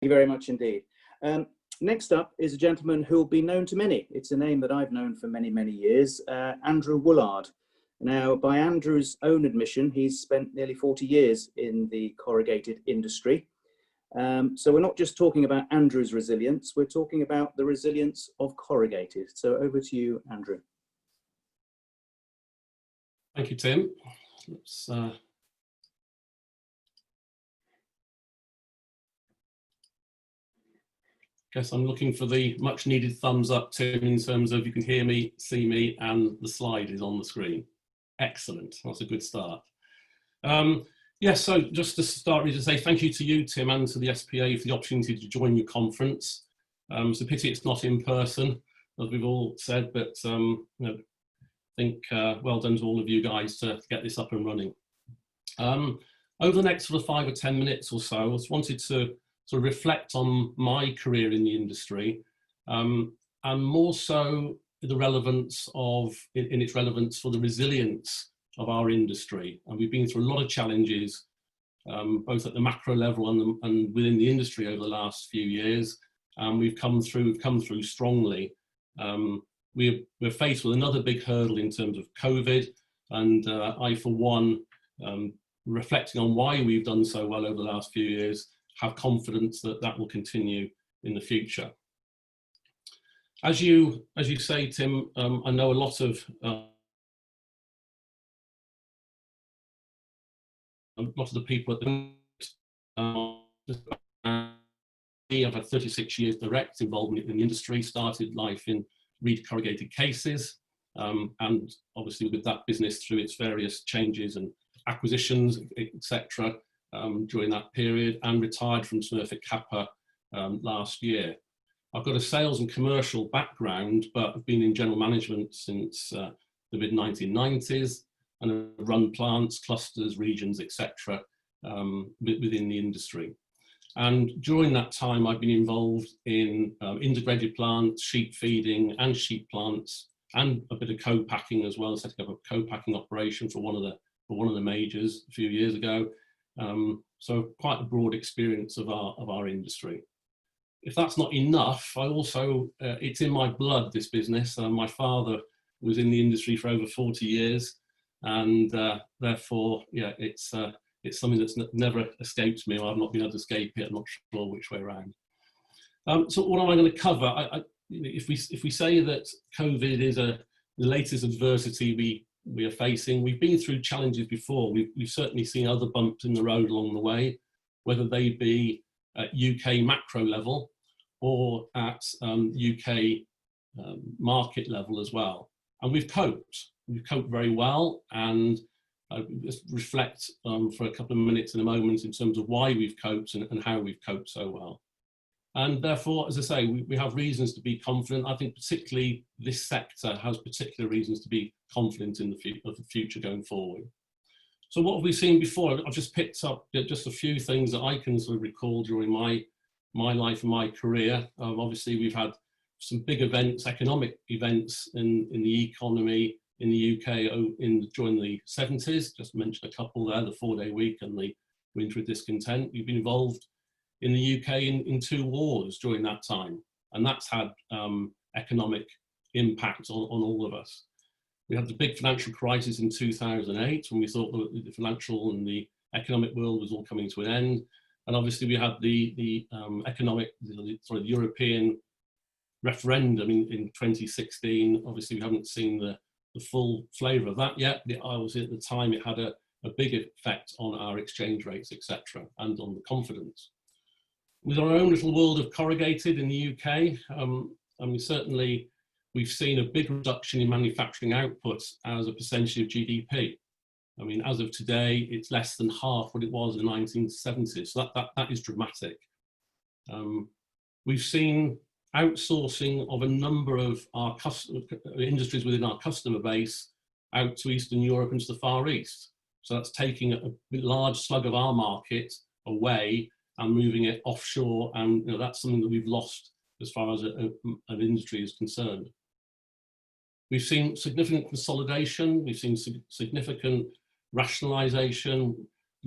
you very much indeed. Next up is a gentleman who will be known to many. It's a name that I've known for many, many years, Andrew Woollard. Now, by Andrew's own admission, he's spent nearly 40 years in the corrugated industry. So we're not just talking about Andrew's resilience, we're talking about the resilience of corrugated. So over to you, Andrew. Thank you, Tim. Let's, guess I'm looking for the much needed thumbs up, Tim, in terms of you can hear me, see me, and the slide is on the screen. Excellent, that's a good start. Yes, so just to start, really to say thank you to you, Tim, and to the SPA for the opportunity to join your conference. It's a pity it's not in person, as we've all said, but you know, I think well done to all of you guys to get this up and running. Over the next sort of 5 or 10 minutes or so, I just wanted to sort of reflect on my career in the industry, and more so the relevance of, in its relevance for the resilience of our industry. And we've been through a lot of challenges, both at the macro level and within the industry over the last few years. And we've come through strongly. We're faced with another big hurdle in terms of COVID, and I, for one, reflecting on why we've done so well over the last few years, have confidence that that will continue in the future. As you say, Tim, I know a lot of the people at the I've had 36 years direct involvement in the industry, started life in reed corrugated cases, and obviously with that business through its various changes and acquisitions, etc., during that period, and retired from Smurfit Kappa last year. I've got a sales and commercial background, but I've been in general management since the mid-1990s, and I've run plants, clusters, regions, etc., within the industry. And during that time, I've been involved in integrated plants, sheep feeding and sheep plants, and a bit of co-packing as well, setting up a co-packing operation for one of the majors a few years ago. So quite a broad experience of our industry. If that's not enough, I also, it's in my blood, this business. My father was in the industry for over 40 years, and therefore, yeah, it's something that's never escaped me, or I've not been able to escape it. I'm not sure which way around. So what am I going to cover? If we say that COVID is the latest adversity we are facing, we've been through challenges before. We've certainly seen other bumps in the road along the way, whether they be at UK macro level or at UK market level as well. And we've coped very well, and just reflect for a couple of minutes in a moment in terms of why we've coped and how we've coped so well. And therefore, as I say, we have reasons to be confident. I think particularly this sector has particular reasons to be confident in the future going forward. So what have we seen before? I've just picked up just a few things that I can sort of recall during my life and my career. Obviously, we've had some big events, economic events in the economy in the UK during the 70s. Just mentioned a couple there, the 4-day week and the winter of discontent. We've been involved in the UK in 2 wars during that time, and that's had economic impact on all of us. We had the big financial crisis in 2008 when we thought the financial and the economic world was all coming to an end, and obviously we had the European referendum in 2016. Obviously we haven't seen the full flavour of that yet, but obviously at the time it had a big effect on our exchange rates, etc., and on the confidence. With our own little world of corrugated in the UK, I mean, certainly we've seen a big reduction in manufacturing output as a percentage of GDP. I mean, as of today, it's less than half what it was in the 1970s. So that is dramatic. We've seen outsourcing of a number of our industries within our customer base out to Eastern Europe and to the Far East. So that's taking a large slug of our market away and moving it offshore, and that's something that we've lost as far as an industry is concerned. We've seen significant consolidation, we've seen significant rationalisation.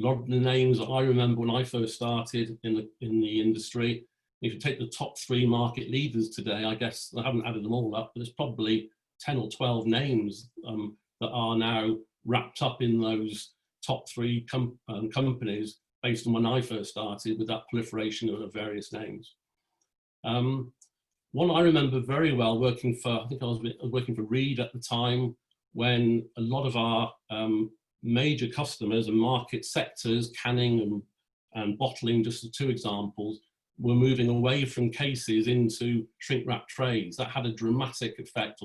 lot of the names that I remember when I first started in the industry. If you take the top 3 market leaders today, I guess I haven't added them all up, but there's probably 10 or 12 names that are now wrapped up in those top 3 companies based on when I first started, with that proliferation of various names. One I remember very well, working for, I think I was working for Reed at the time, when a lot of our major customers and market sectors, canning and bottling, just the 2 examples, were moving away from cases into shrink wrap trays. That had a dramatic effect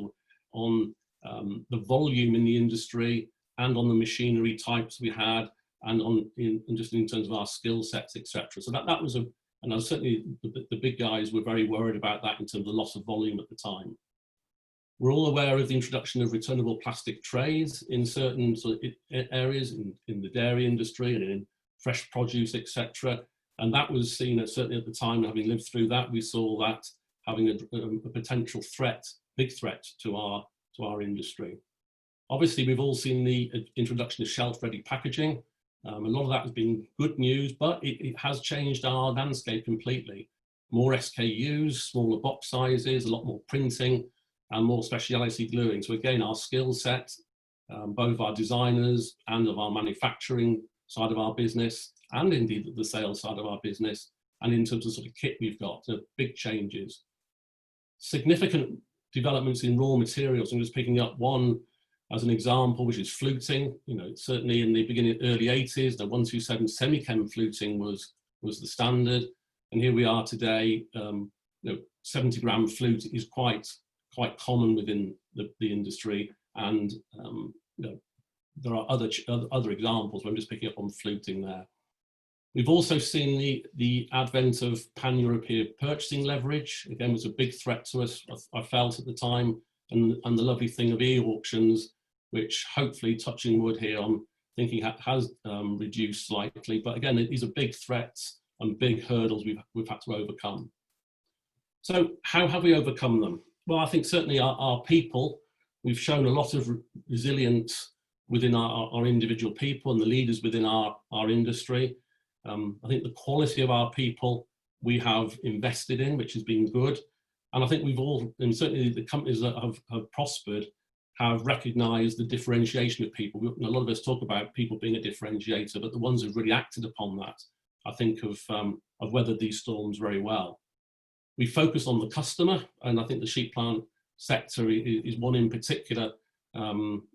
on the volume in the industry and on the machinery types we had, and just in terms of our skill sets, etc. So that was and certainly the big guys were very worried about that in terms of loss of volume at the time. We're all aware of the introduction of returnable plastic trays in certain sort of areas in the dairy industry and in fresh produce, etc. And that was seen, certainly at the time, having lived through that, we saw that having a potential threat, big threat to our industry. Obviously, we've all seen the introduction of shelf-ready packaging. A lot of that has been good news, but it has changed our landscape completely. More SKUs, smaller box sizes, a lot more printing, and more speciality gluing. So again, our skill set, both our designers and of our manufacturing side of our business, and indeed the sales side of our business, and in terms of sort of kit we've got, big changes. Significant developments in raw materials. I'm just picking up one as an example, which is fluting. You know, certainly in the early 80s, the 127 semi-chem fluting was the standard. And here we are today, 70-gram flute is quite common within the industry. And there are other examples, but I'm just picking up on fluting there. We've also seen the advent of pan-European purchasing leverage. Again, was a big threat to us, I felt at the time, and the lovely thing of e-auctions, which hopefully, touching wood here, I'm thinking has reduced slightly. But again, these are big threats and big hurdles we've had to overcome. So how have we overcome them? Well, I think certainly our people, we've shown a lot of resilience within our individual people and the leaders within our industry. I think the quality of our people we have invested in, which has been good. And I think we've all, and certainly the companies that have prospered, have recognised the differentiation of people. A lot of us talk about people being a differentiator, but the ones who've really acted upon that, I think, have weathered these storms very well. We focus on the customer, and I think the sheep plant sector is one in particular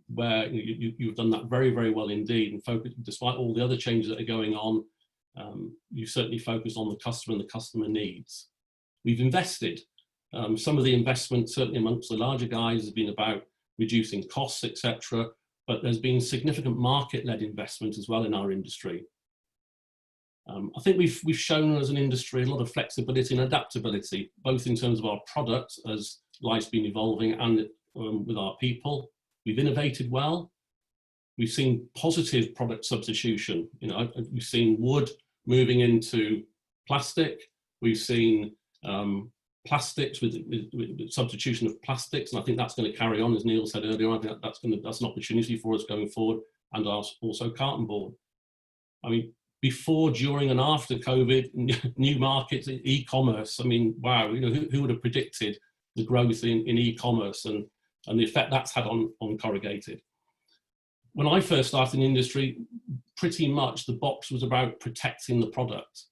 where you've done that very, very well indeed, and focus, despite all the other changes that are going on, you certainly focus on the customer and the customer needs. We've invested. Some of the investment, certainly amongst the larger guys, has been about reducing costs, etc. But there's been significant market-led investment as well in our industry. I think we've shown as an industry a lot of flexibility and adaptability, both in terms of our product as life's been evolving and with our people. We've innovated well. We've seen positive product substitution. You know, we've seen wood moving into plastic. We've seen plastics with substitution of plastics, and I think that's going to carry on, as Neil said earlier. I think that's an opportunity for us going forward, and also carton board. I mean, before, during, and after COVID, new markets, e-commerce. I mean, wow, you know, who would have predicted the growth in e-commerce and the effect that's had on corrugated? When I first started in the industry, pretty much the box was about protecting the product,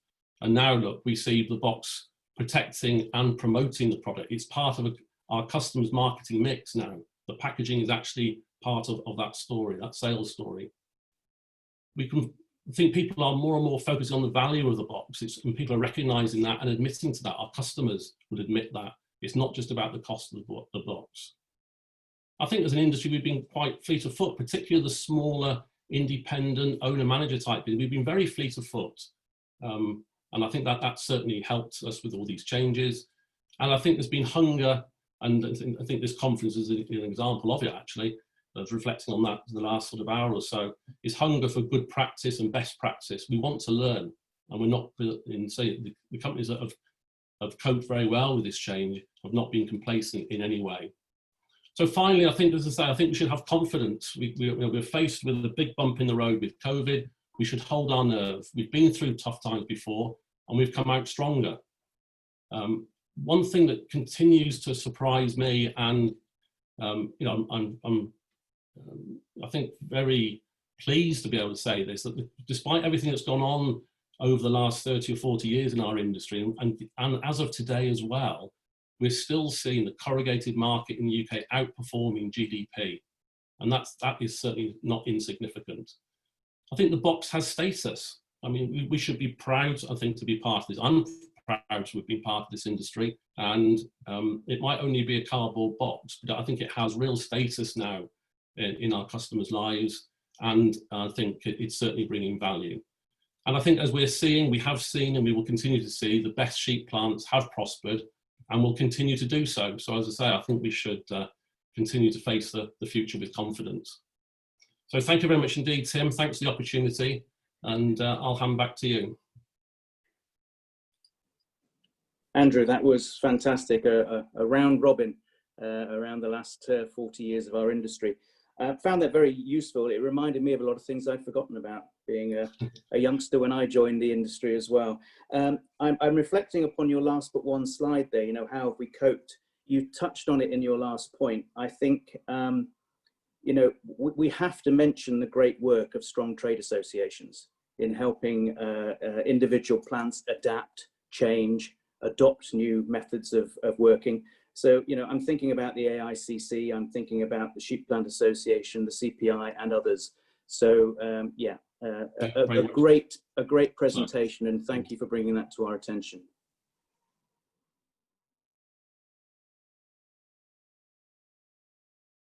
and now look, we see the box protecting and promoting the product. It's part of our customers' marketing mix now. The packaging is actually part of that story, that sales story. I think people are more and more focused on the value of the box, and people are recognising that and admitting to that. Our customers would admit that. It's not just about the cost of the box. I think as an industry, we've been quite fleet of foot, particularly the smaller, independent, owner-manager type. We've been very fleet of foot. And I think that certainly helped us with all these changes. And I think there's been hunger, and I think this conference is an example of it, actually. I was reflecting on that for the last sort of hour or so, is hunger for good practice and best practice. We want to learn, and we're not, the companies that have coped very well with this change have not been complacent in any way. So finally, I think, as I say, I think we should have confidence. We're faced with a big bump in the road with COVID. we should hold our nerve. We've been through tough times before, and we've come out stronger. One thing that continues to surprise me, and you know, I think very pleased to be able to say this, that despite everything that's gone on over the last 30 or 40 years in our industry, and as of today as well, we're still seeing the corrugated market in the UK outperforming GDP. And that is certainly not insignificant. I think the box has status. I mean, we should be proud, I think, to be part of this. I'm proud to have been part of this industry, and it might only be a cardboard box, but I think it has real status now in our customers' lives, and I think it's certainly bringing value. And I think as we're seeing, we have seen, and we will continue to see, the best sheet plants have prospered and will continue to do so. So as I say, I think we should continue to face the future with confidence. So thank you very much indeed, Tim. Thanks for the opportunity, and I'll hand back to you. Andrew, that was fantastic. A round robin around the last 40 years of our industry. Found that very useful. It reminded me of a lot of things I'd forgotten about, being a youngster when I joined the industry as well. I'm reflecting upon your last but one slide there, you know, how have we coped? You touched on it in your last point. I think, you know, we have to mention the great work of strong trade associations in helping individual plants adapt, change, adopt new methods of working. So, you know, I'm thinking about the AICC, I'm thinking about the Sheep Plant Association, the CPI and others. So, yeah, a great presentation, and thank you for bringing that to our attention.